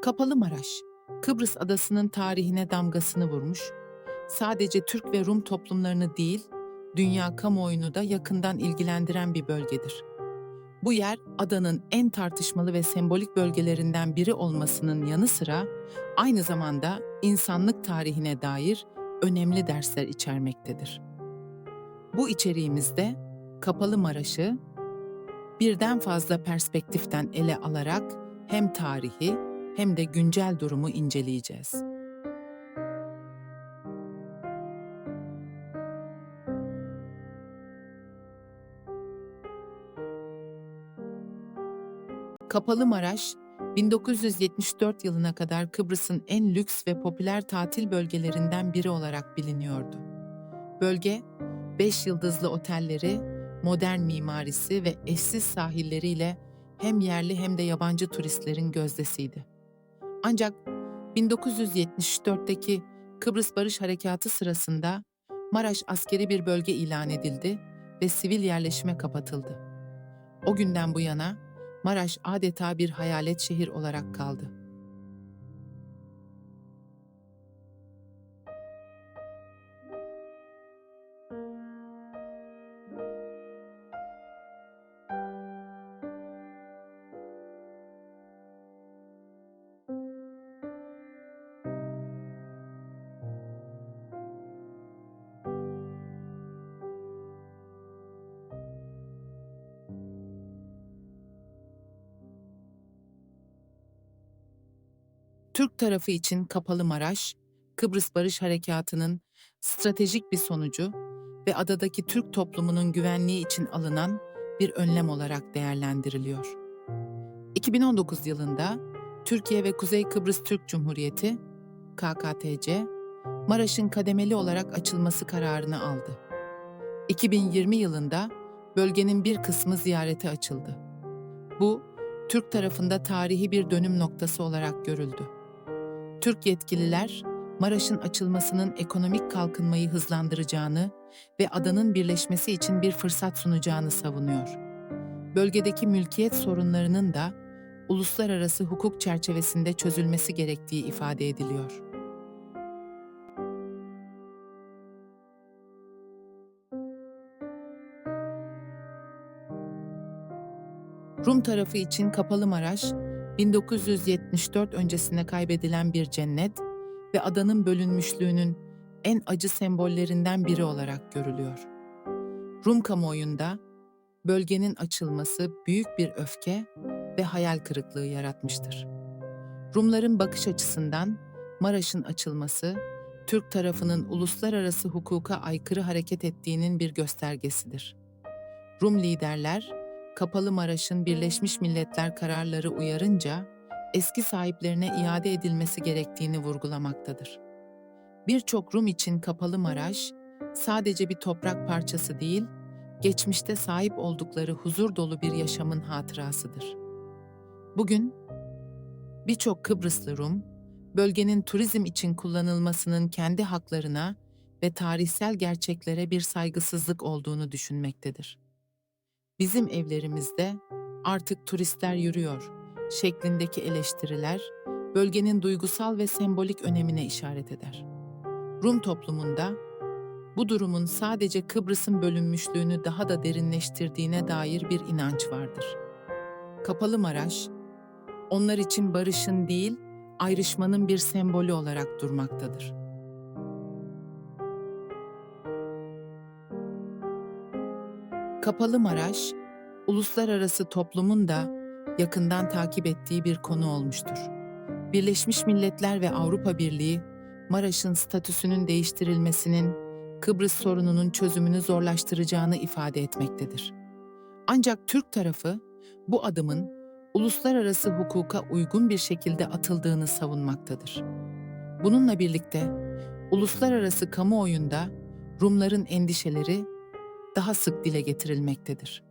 Kapalı Maraş, Kıbrıs adasının tarihine damgasını vurmuş, sadece Türk ve Rum toplumlarını değil, dünya kamuoyunu da yakından ilgilendiren bir bölgedir. Bu yer, adanın en tartışmalı ve sembolik bölgelerinden biri olmasının yanı sıra, aynı zamanda insanlık tarihine dair önemli dersler içermektedir. Bu içeriğimizde Kapalı Maraş'ı birden fazla perspektiften ele alarak hem tarihi hem de güncel durumu inceleyeceğiz. Kapalı Maraş, 1974 yılına kadar Kıbrıs'ın en lüks ve popüler tatil bölgelerinden biri olarak biliniyordu. Bölge, 5 yıldızlı otelleri, modern mimarisi ve eşsiz sahilleriyle hem yerli hem de yabancı turistlerin gözdesiydi. Ancak 1974'teki Kıbrıs Barış Harekatı sırasında Maraş askeri bir bölge ilan edildi ve sivil yerleşime kapatıldı. O günden bu yana Maraş adeta bir hayalet şehir olarak kaldı. Türk tarafı için Kapalı Maraş, Kıbrıs Barış Harekatı'nın stratejik bir sonucu ve adadaki Türk toplumunun güvenliği için alınan bir önlem olarak değerlendiriliyor. 2019 yılında Türkiye ve Kuzey Kıbrıs Türk Cumhuriyeti, KKTC, Maraş'ın kademeli olarak açılması kararını aldı. 2020 yılında bölgenin bir kısmı ziyarete açıldı. Bu, Türk tarafında tarihi bir dönüm noktası olarak görüldü. Türk yetkililer, Maraş'ın açılmasının ekonomik kalkınmayı hızlandıracağını ve adanın birleşmesi için bir fırsat sunacağını savunuyor. Bölgedeki mülkiyet sorunlarının da uluslararası hukuk çerçevesinde çözülmesi gerektiği ifade ediliyor. Rum tarafı için Kapalı Maraş, 1974 öncesinde kaybedilen bir cennet ve adanın bölünmüşlüğünün en acı sembollerinden biri olarak görülüyor. Rum kamuoyunda bölgenin açılması büyük bir öfke ve hayal kırıklığı yaratmıştır. Rumların bakış açısından Maraş'ın açılması, Türk tarafının uluslararası hukuka aykırı hareket ettiğinin bir göstergesidir. Rum liderler, Kapalı Maraş'ın Birleşmiş Milletler kararları uyarınca eski sahiplerine iade edilmesi gerektiğini vurgulamaktadır. Birçok Rum için Kapalı Maraş sadece bir toprak parçası değil, geçmişte sahip oldukları huzur dolu bir yaşamın hatırasıdır. Bugün birçok Kıbrıslı Rum, bölgenin turizm için kullanılmasının kendi haklarına ve tarihsel gerçeklere bir saygısızlık olduğunu düşünmektedir. Bizim evlerimizde artık turistler yürüyor şeklindeki eleştiriler, bölgenin duygusal ve sembolik önemine işaret eder. Rum toplumunda bu durumun sadece Kıbrıs'ın bölünmüşlüğünü daha da derinleştirdiğine dair bir inanç vardır. Kapalı Maraş, onlar için barışın değil, ayrışmanın bir sembolü olarak durmaktadır. Kapalı Maraş, uluslararası toplumun da yakından takip ettiği bir konu olmuştur. Birleşmiş Milletler ve Avrupa Birliği, Maraş'ın statüsünün değiştirilmesinin Kıbrıs sorununun çözümünü zorlaştıracağını ifade etmektedir. Ancak Türk tarafı bu adımın uluslararası hukuka uygun bir şekilde atıldığını savunmaktadır. Bununla birlikte uluslararası kamuoyunda Rumların endişeleri daha sık dile getirilmektedir.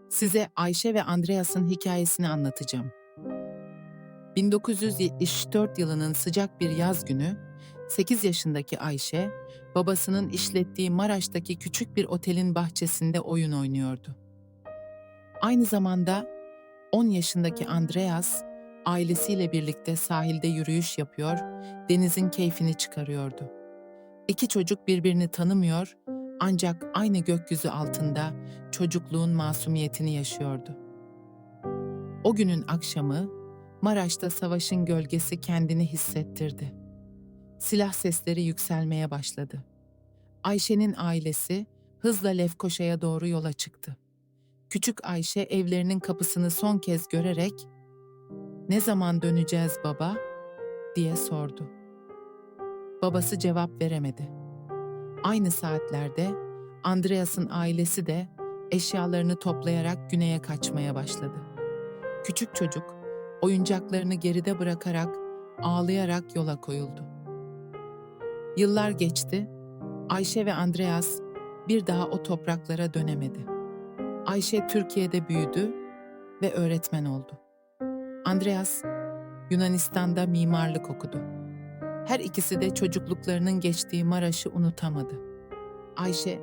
Size Ayşe ve Andreas'ın hikayesini anlatacağım. 1974 yılının sıcak bir yaz günü, 8 yaşındaki Ayşe, babasının işlettiği Maraş'taki küçük bir otelin bahçesinde oyun oynuyordu. Aynı zamanda 10 yaşındaki Andreas, ailesiyle birlikte sahilde yürüyüş yapıyor, denizin keyfini çıkarıyordu. İki çocuk birbirini tanımıyor, ancak aynı gökyüzü altında çocukluğun masumiyetini yaşıyordu. O günün akşamı, Maraş'ta savaşın gölgesi kendini hissettirdi. Silah sesleri yükselmeye başladı. Ayşe'nin ailesi hızla Lefkoşa'ya doğru yola çıktı. Küçük Ayşe evlerinin kapısını son kez görerek "Ne zaman döneceğiz baba?" diye sordu. Babası cevap veremedi. Aynı saatlerde Andreas'ın ailesi de eşyalarını toplayarak güneye kaçmaya başladı. Küçük çocuk oyuncaklarını geride bırakarak ağlayarak yola koyuldu. Yıllar geçti. Ayşe ve Andreas bir daha o topraklara dönemedi. Ayşe Türkiye'de büyüdü ve öğretmen oldu. Andreas Yunanistan'da mimarlık okudu. Her ikisi de çocukluklarının geçtiği Maraş'ı unutamadı. Ayşe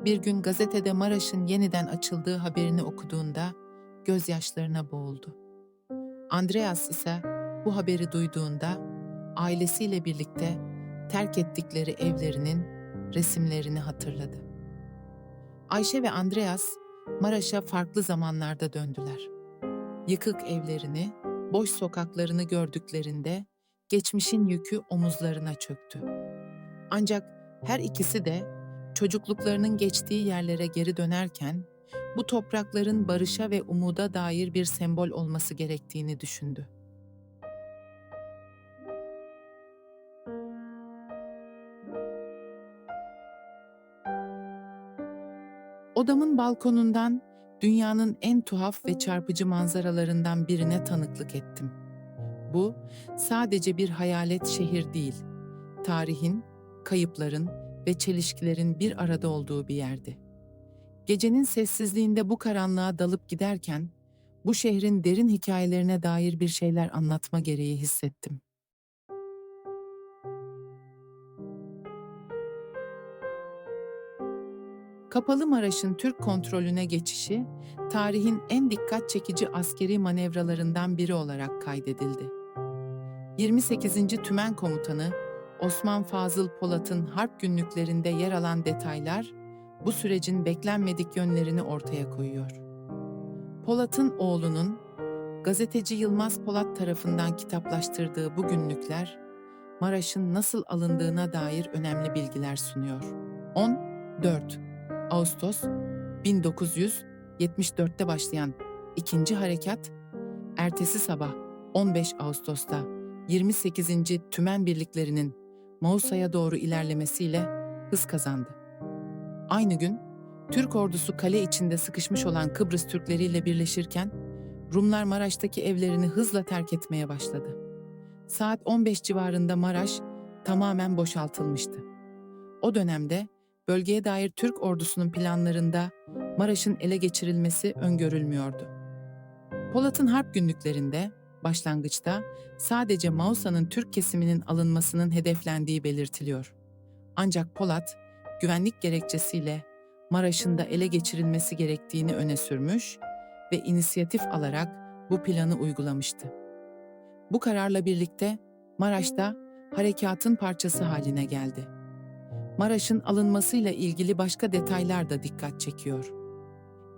bir gün gazetede Maraş'ın yeniden açıldığı haberini okuduğunda gözyaşlarına boğuldu. Andreas ise bu haberi duyduğunda ailesiyle birlikte terk ettikleri evlerinin resimlerini hatırladı. Ayşe ve Andreas Maraş'a farklı zamanlarda döndüler. Yıkık evlerini, boş sokaklarını gördüklerinde geçmişin yükü omuzlarına çöktü. Ancak her ikisi de çocukluklarının geçtiği yerlere geri dönerken bu toprakların barışa ve umuda dair bir sembol olması gerektiğini düşündü. Odamın balkonundan dünyanın en tuhaf ve çarpıcı manzaralarından birine tanıklık ettim. Bu sadece bir hayalet şehir değil, tarihin, kayıpların ve çelişkilerin bir arada olduğu bir yerdi. Gecenin sessizliğinde bu karanlığa dalıp giderken, bu şehrin derin hikayelerine dair bir şeyler anlatma gereği hissettim. Kapalı Maraş'ın Türk kontrolüne geçişi, tarihin en dikkat çekici askeri manevralarından biri olarak kaydedildi. 28. Tümen Komutanı Osman Fazıl Polat'ın harp günlüklerinde yer alan detaylar, bu sürecin beklenmedik yönlerini ortaya koyuyor. Polat'ın oğlunun, gazeteci Yılmaz Polat tarafından kitaplaştırdığı bu günlükler, Maraş'ın nasıl alındığına dair önemli bilgiler sunuyor. 14 Ağustos 1974'te başlayan ikinci harekat, ertesi sabah 15 Ağustos'ta 28. Tümen birliklerinin Mausa'ya doğru ilerlemesiyle hız kazandı. Aynı gün, Türk ordusu kale içinde sıkışmış olan Kıbrıs Türkleriyle birleşirken, Rumlar Maraş'taki evlerini hızla terk etmeye başladı. Saat 15 civarında Maraş tamamen boşaltılmıştı. O dönemde bölgeye dair Türk ordusunun planlarında Maraş'ın ele geçirilmesi öngörülmüyordu. Polat'ın harp günlüklerinde başlangıçta sadece Mausa'nın Türk kesiminin alınmasının hedeflendiği belirtiliyor. Ancak Polat, güvenlik gerekçesiyle Maraş'ın da ele geçirilmesi gerektiğini öne sürmüş ve inisiyatif alarak bu planı uygulamıştı. Bu kararla birlikte Maraş'ta harekatın parçası haline geldi. Maraş'ın alınmasıyla ilgili başka detaylar da dikkat çekiyor.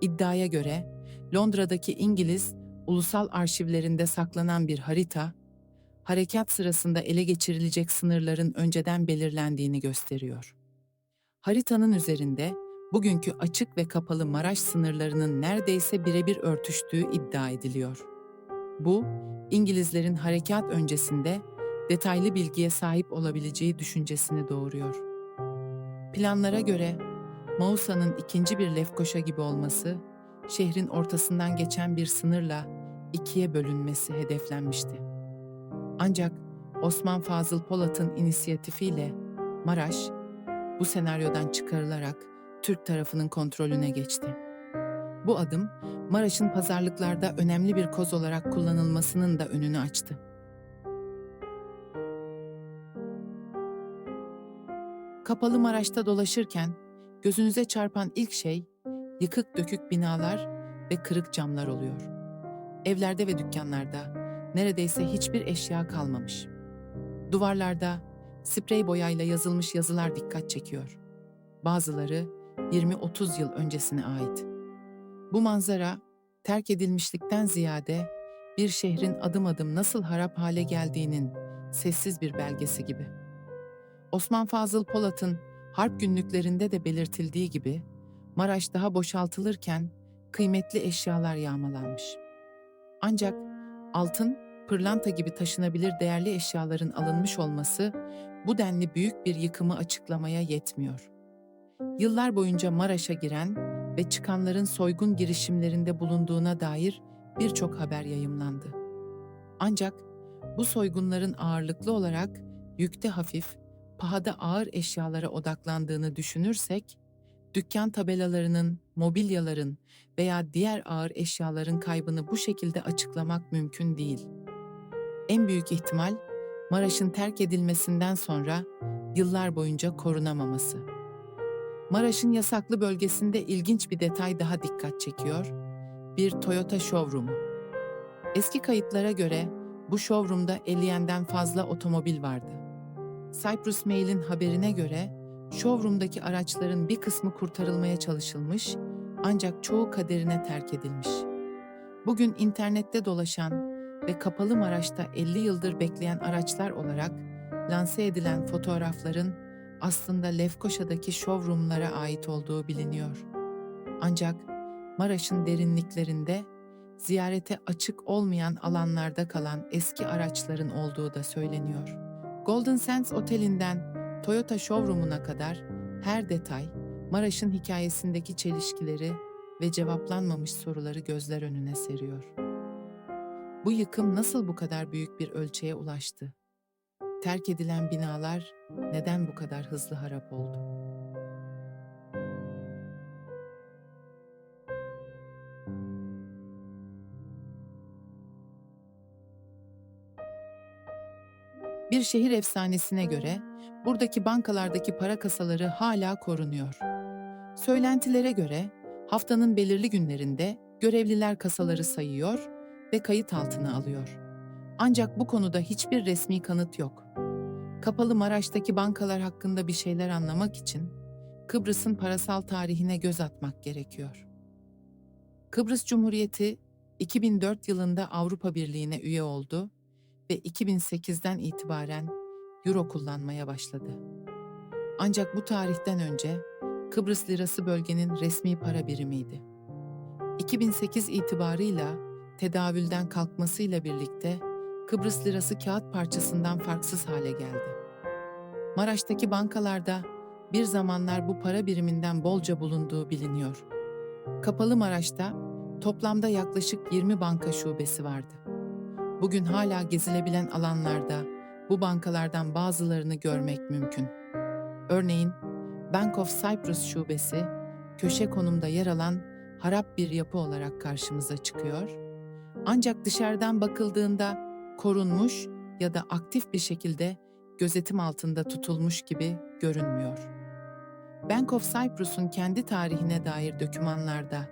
İddiaya göre Londra'daki İngiliz ulusal arşivlerinde saklanan bir harita, harekat sırasında ele geçirilecek sınırların önceden belirlendiğini gösteriyor. Haritanın üzerinde bugünkü açık ve kapalı Maraş sınırlarının neredeyse birebir örtüştüğü iddia ediliyor. Bu, İngilizlerin harekat öncesinde detaylı bilgiye sahip olabileceği düşüncesini doğuruyor. Planlara göre Mausa'nın ikinci bir Lefkoşa gibi olması, şehrin ortasından geçen bir sınırla ikiye bölünmesi hedeflenmişti. Ancak Osman Fazıl Polat'ın inisiyatifiyle Maraş, bu senaryodan çıkarılarak Türk tarafının kontrolüne geçti. Bu adım, Maraş'ın pazarlıklarda önemli bir koz olarak kullanılmasının da önünü açtı. Kapalı Maraş'ta dolaşırken gözünüze çarpan ilk şey yıkık dökük binalar ve kırık camlar oluyor. Evlerde ve dükkanlarda neredeyse hiçbir eşya kalmamış. Duvarlarda sprey boyayla yazılmış yazılar dikkat çekiyor. Bazıları 20-30 yıl öncesine ait. Bu manzara terk edilmişlikten ziyade bir şehrin adım adım nasıl harap hale geldiğinin sessiz bir belgesi gibi. Osman Fazıl Polat'ın harp günlüklerinde de belirtildiği gibi Maraş daha boşaltılırken kıymetli eşyalar yağmalanmış. Ancak altın, pırlanta gibi taşınabilir değerli eşyaların alınmış olması bu denli büyük bir yıkımı açıklamaya yetmiyor. Yıllar boyunca Maraş'a giren ve çıkanların soygun girişimlerinde bulunduğuna dair birçok haber yayımlandı. Ancak bu soygunların ağırlıklı olarak yükte hafif, pahada ağır eşyalara odaklandığını düşünürsek, dükkan tabelalarının, mobilyaların veya diğer ağır eşyaların kaybını bu şekilde açıklamak mümkün değil. En büyük ihtimal Maraş'ın terk edilmesinden sonra yıllar boyunca korunamaması. Maraş'ın yasaklı bölgesinde ilginç bir detay daha dikkat çekiyor. Bir Toyota showroom'u. Eski kayıtlara göre bu showroom'da 50'den fazla otomobil vardı. Cyprus Mail'in haberine göre showroom'daki araçların bir kısmı kurtarılmaya çalışılmış ancak çoğu kaderine terk edilmiş. Bugün internette dolaşan ve Kapalı Maraş'ta 50 yıldır bekleyen araçlar olarak lanse edilen fotoğrafların aslında Lefkoşa'daki showroom'lara ait olduğu biliniyor. Ancak Maraş'ın derinliklerinde ziyarete açık olmayan alanlarda kalan eski araçların olduğu da söyleniyor. Golden Sands Oteli'nden Toyota Showroom'una kadar her detay Maraş'ın hikayesindeki çelişkileri ve cevaplanmamış soruları gözler önüne seriyor. Bu yıkım nasıl bu kadar büyük bir ölçeğe ulaştı? Terk edilen binalar neden bu kadar hızlı harap oldu? Bir şehir efsanesine göre buradaki bankalardaki para kasaları hala korunuyor. Söylentilere göre haftanın belirli günlerinde görevliler kasaları sayıyor ve kayıt altına alıyor. Ancak bu konuda hiçbir resmi kanıt yok. Kapalı Maraş'taki bankalar hakkında bir şeyler anlamak için Kıbrıs'ın parasal tarihine göz atmak gerekiyor. Kıbrıs Cumhuriyeti 2004 yılında Avrupa Birliği'ne üye oldu ve 2008'den itibaren Euro kullanmaya başladı. Ancak bu tarihten önce Kıbrıs lirası bölgenin resmi para birimiydi. 2008 itibarıyla tedavülden kalkmasıyla birlikte Kıbrıs lirası kağıt parçasından farksız hale geldi. Maraş'taki bankalarda bir zamanlar bu para biriminden bolca bulunduğu biliniyor. Kapalı Maraş'ta toplamda yaklaşık 20 banka şubesi vardı. Bugün hala gezilebilen alanlarda bu bankalardan bazılarını görmek mümkün. Örneğin Bank of Cyprus şubesi köşe konumda yer alan harap bir yapı olarak karşımıza çıkıyor. Ancak dışarıdan bakıldığında korunmuş ya da aktif bir şekilde gözetim altında tutulmuş gibi görünmüyor. Bank of Cyprus'un kendi tarihine dair dokümanlarda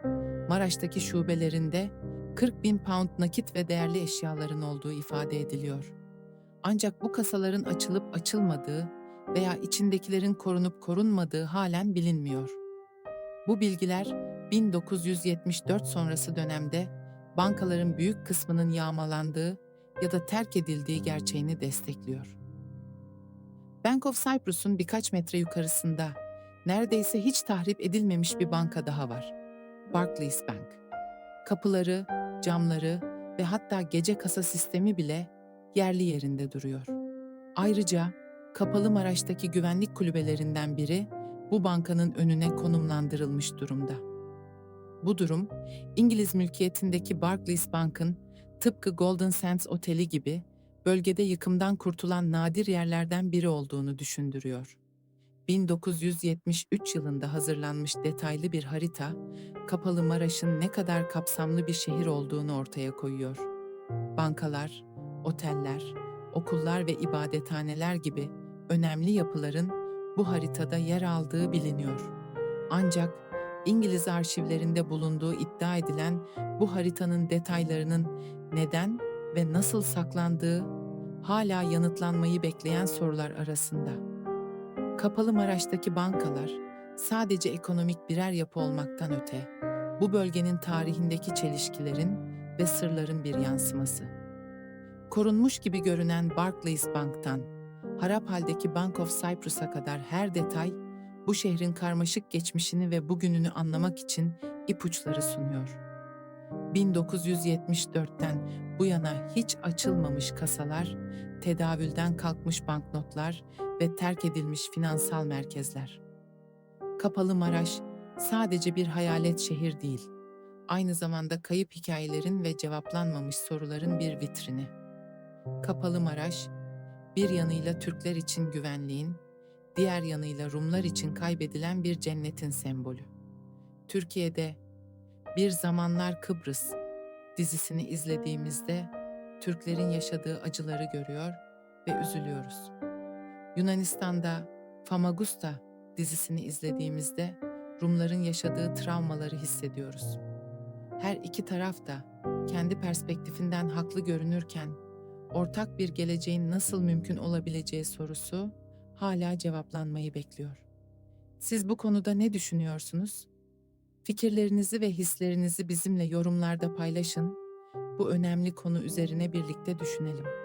Maraş'taki şubelerinde 40.000 pound nakit ve değerli eşyaların olduğu ifade ediliyor. Ancak bu kasaların açılıp açılmadığı veya içindekilerin korunup korunmadığı halen bilinmiyor. Bu bilgiler 1974 sonrası dönemde bankaların büyük kısmının yağmalandığı ya da terk edildiği gerçeğini destekliyor. Bank of Cyprus'un birkaç metre yukarısında neredeyse hiç tahrip edilmemiş bir banka daha var. Barclays Bank. Kapıları, camları ve hatta gece kasa sistemi bile yerli yerinde duruyor. Ayrıca Kapalı Maraş'taki güvenlik kulübelerinden biri bu bankanın önüne konumlandırılmış durumda. Bu durum, İngiliz mülkiyetindeki Barclays Bank'ın tıpkı Golden Sands Oteli gibi bölgede yıkımdan kurtulan nadir yerlerden biri olduğunu düşündürüyor. 1973 yılında hazırlanmış detaylı bir harita, Kapalı Maraş'ın ne kadar kapsamlı bir şehir olduğunu ortaya koyuyor. Bankalar, oteller, okullar ve ibadethaneler gibi önemli yapıların bu haritada yer aldığı biliniyor. Ancak İngiliz arşivlerinde bulunduğu iddia edilen bu haritanın detaylarının neden ve nasıl saklandığı hala yanıtlanmayı bekleyen sorular arasında. Kapalı Maraş'taki bankalar sadece ekonomik birer yapı olmaktan öte, bu bölgenin tarihindeki çelişkilerin ve sırların bir yansıması. Korunmuş gibi görünen Barclays Bank'tan, harap haldeki Bank of Cyprus'a kadar her detay, bu şehrin karmaşık geçmişini ve bugününü anlamak için ipuçları sunuyor. 1974'ten bu yana hiç açılmamış kasalar, tedavülden kalkmış banknotlar ve terk edilmiş finansal merkezler. Kapalı Maraş sadece bir hayalet şehir değil, aynı zamanda kayıp hikayelerin ve cevaplanmamış soruların bir vitrini. Kapalı Maraş, bir yanıyla Türkler için güvenliğin, diğer yanıyla Rumlar için kaybedilen bir cennetin sembolü. Türkiye'de Bir Zamanlar Kıbrıs dizisini izlediğimizde Türklerin yaşadığı acıları görüyor ve üzülüyoruz. Yunanistan'da Famagusta dizisini izlediğimizde Rumların yaşadığı travmaları hissediyoruz. Her iki taraf da kendi perspektifinden haklı görünürken ortak bir geleceğin nasıl mümkün olabileceği sorusu hala cevaplanmayı bekliyor. Siz bu konuda ne düşünüyorsunuz? Fikirlerinizi ve hislerinizi bizimle yorumlarda paylaşın. Bu önemli konu üzerine birlikte düşünelim.